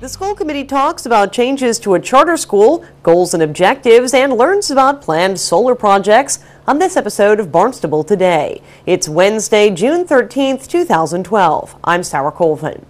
The school committee talks about changes to a charter school, goals and objectives, and learns about planned solar projects on this episode of Barnstable Today. It's Wednesday, June 13th, 2012. I'm Sarah Colvin.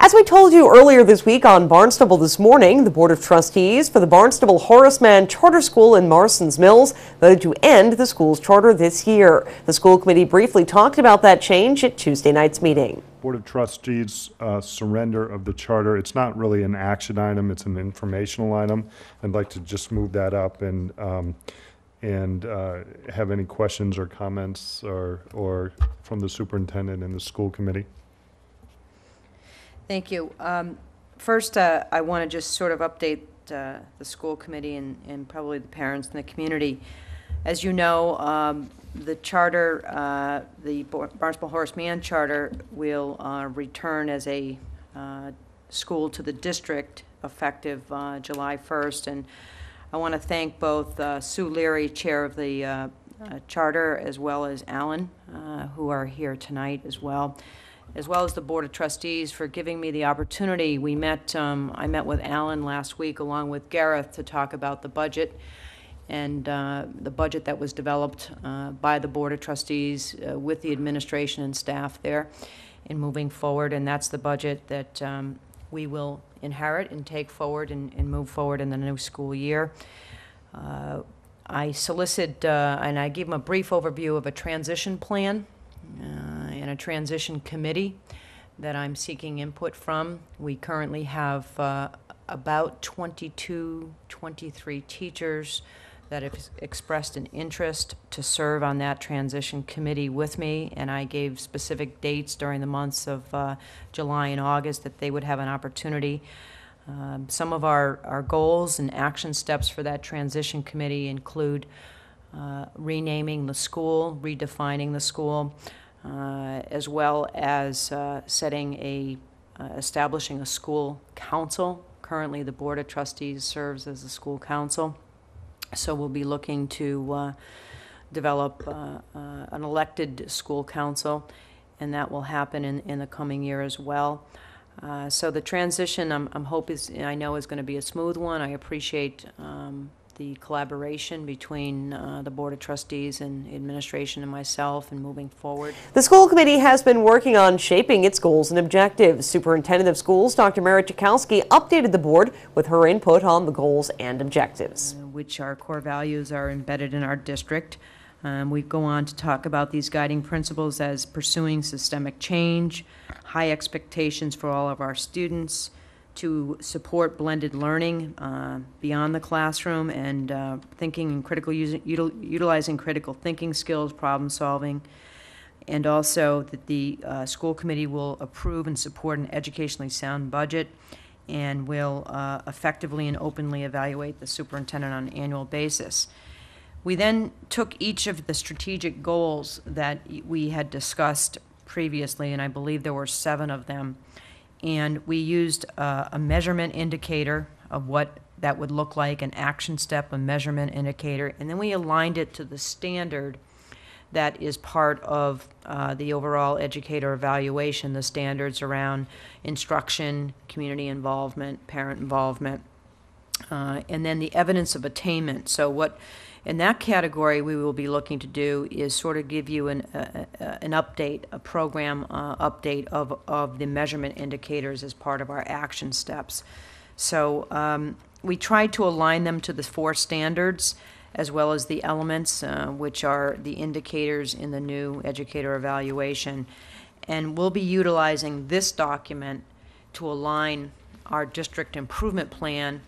As we told you earlier this week on Barnstable This Morning, the Board of Trustees for the Barnstable Horace Mann Charter School in Marston's Mills voted to end the school's charter this year. The school committee briefly talked about that change at Tuesday night's meeting. Board of Trustees surrender of the charter. It's not really an action item, it's an informational item. I'd like to just move that up and have any questions or comments or from the superintendent and the school committee. Thank you. First, I want to just sort of update the school committee and probably the parents and the community. As you know, the charter, the Barnstable Horace Mann charter, will return as a school to the district effective July 1st. And I want to thank both Sue Leary, chair of the charter, as well as Alan, who are here tonight as well as the Board of Trustees for giving me the opportunity. We met, I met with Alan last week along with Gareth to talk about the budget and the budget that was developed by the Board of Trustees with the administration and staff there in moving forward, and that's the budget that we will inherit and take forward and move forward in the new school year. I solicit and I gave them a brief overview of a transition plan and a transition committee that I'm seeking input from. We currently have about 23 teachers that have expressed an interest to serve on that transition committee with me, and I gave specific dates during the months of July and August that they would have an opportunity. Some of our goals and action steps for that transition committee include renaming the school, redefining the school, as well as establishing a school council. Currently, the Board of Trustees serves as the school council, so we'll be looking to develop an elected school council, and that will happen in the coming year as well. So the transition, I know is going to be a smooth one. I appreciate the collaboration between the Board of Trustees and administration and myself in moving forward. The school committee has been working on shaping its goals and objectives. Superintendent of Schools, Dr. Merit Jakowski, updated the board with her input on the goals and objectives. Which our core values are embedded in our district. We go on to talk about these guiding principles as pursuing systemic change, high expectations for all of our students, to support blended learning beyond the classroom, and thinking and utilizing critical thinking skills, problem solving, and also that the school committee will approve and support an educationally sound budget and will effectively and openly evaluate the superintendent on an annual basis. We then took each of the strategic goals that we had discussed previously, and I believe there were 7 of them, and we used a measurement indicator of what that would look like, an action step, a measurement indicator, and then we aligned it to the standard that is part of the overall educator evaluation, the standards around instruction, community involvement, parent involvement, and then the evidence of attainment. So what in that category we will be looking to do is sort of give you an update, a program update of the measurement indicators as part of our action steps. So we tried to align them to the 4 standards as well as the elements, which are the indicators in the new educator evaluation. And we'll be utilizing this document to align our district improvement plan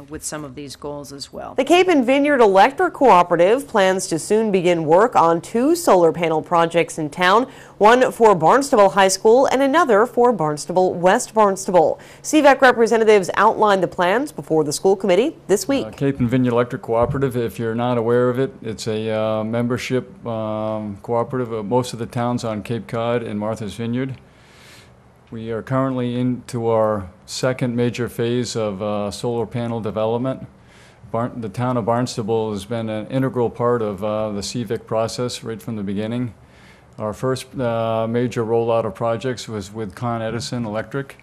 with some of these goals as well. The Cape and Vineyard Electric Cooperative plans to soon begin work on 2 solar panel projects in town, one for Barnstable High School and another for Barnstable West Barnstable. CVEC representatives outlined the plans before the school committee this week. Cape and Vineyard Electric Cooperative, if you're not aware of it, it's a membership cooperative of most of the towns on Cape Cod and Martha's Vineyard. We are currently into our 2nd major phase of solar panel development. The town of Barnstable has been an integral part of the CVIC process right from the beginning. Our first major rollout of projects was with Con Edison Electric,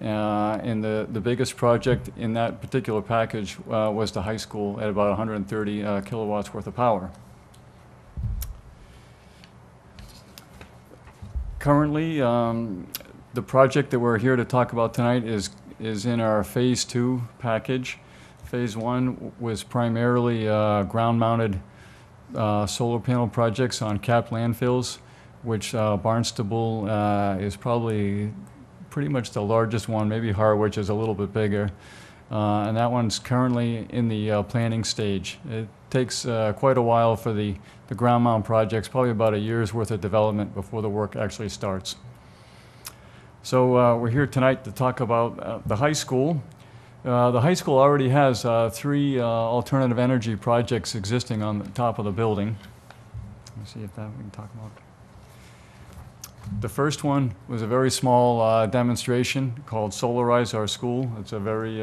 And the biggest project in that particular package was the high school at about 130 kilowatts worth of power. Currently, the project that we're here to talk about tonight is in our Phase 2 package. Phase 1 was primarily ground-mounted solar panel projects on capped landfills, which Barnstable is probably pretty much the largest one. Maybe Harwich is a little bit bigger. And that one's currently in the planning stage. It takes quite a while for the ground mount projects, probably about a year's worth of development before the work actually starts. So we're here tonight to talk about the high school. The high school already has 3 alternative energy projects existing on the top of the building. Let's see if that we can talk about. The first one was a very small demonstration called Solarize Our School. It's a very,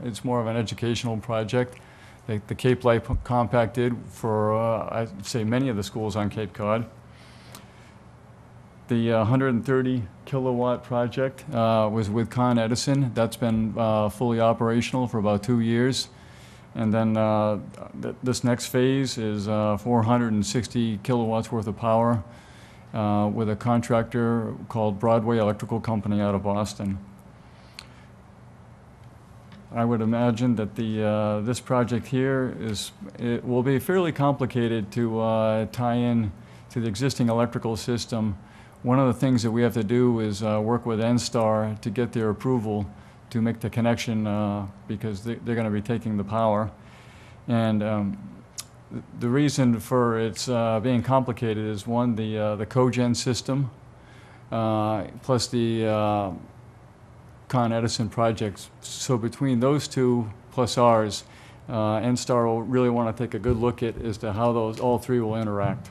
it's more of an educational project. The Cape Light Compact did for, I'd say, many of the schools on Cape Cod. The 130 kilowatt project was with Con Edison. That's been fully operational for about 2 years. And then this next phase is 460 kilowatts worth of power with a contractor called Broadway Electrical Company out of Boston. I would imagine that this project here it will be fairly complicated to tie in to the existing electrical system. One of the things that we have to do is work with NSTAR to get their approval to make the connection because they're going to be taking the power. And the reason for its being complicated is, one, the cogen system, plus the Con Edison projects. So between those two plus ours, NSTAR will really want to take a good look at as to how all 3 will interact.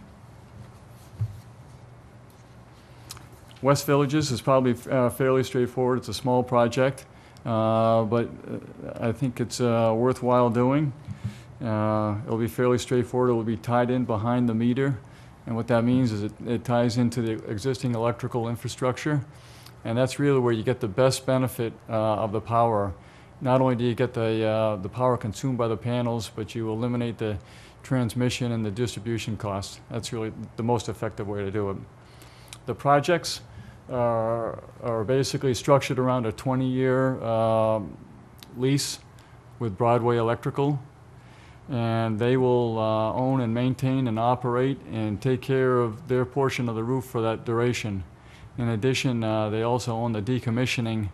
West Villages is probably fairly straightforward. It's a small project, but I think it's worthwhile doing. It'll be fairly straightforward. It will be tied in behind the meter, and what that means is it ties into the existing electrical infrastructure, and that's really where you get the best benefit of the power. Not only do you get the power consumed by the panels, but you eliminate the transmission and the distribution costs. That's really the most effective way to do it. The projects are basically structured around a 20-year lease with Broadway Electrical, and they will own and maintain and operate and take care of their portion of the roof for that duration. In addition, they also own the decommissioning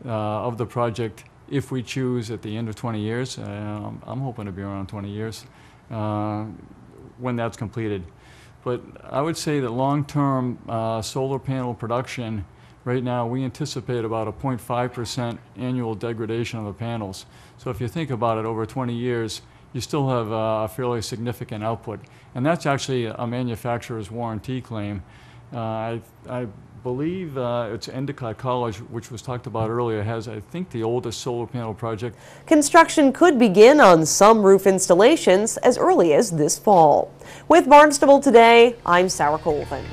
of the project if we choose at the end of 20 years. I'm hoping to be around 20 years when that's completed. But I would say that long-term solar panel production, right now we anticipate about a 0.5% annual degradation of the panels. So if you think about it, over 20 years, you still have a fairly significant output. And that's actually a manufacturer's warranty claim. I believe it's Endicott College, which was talked about earlier, has, I think, the oldest solar panel project. Construction could begin on some roof installations as early as this fall. With Barnstable Today, I'm Sarah Colvin.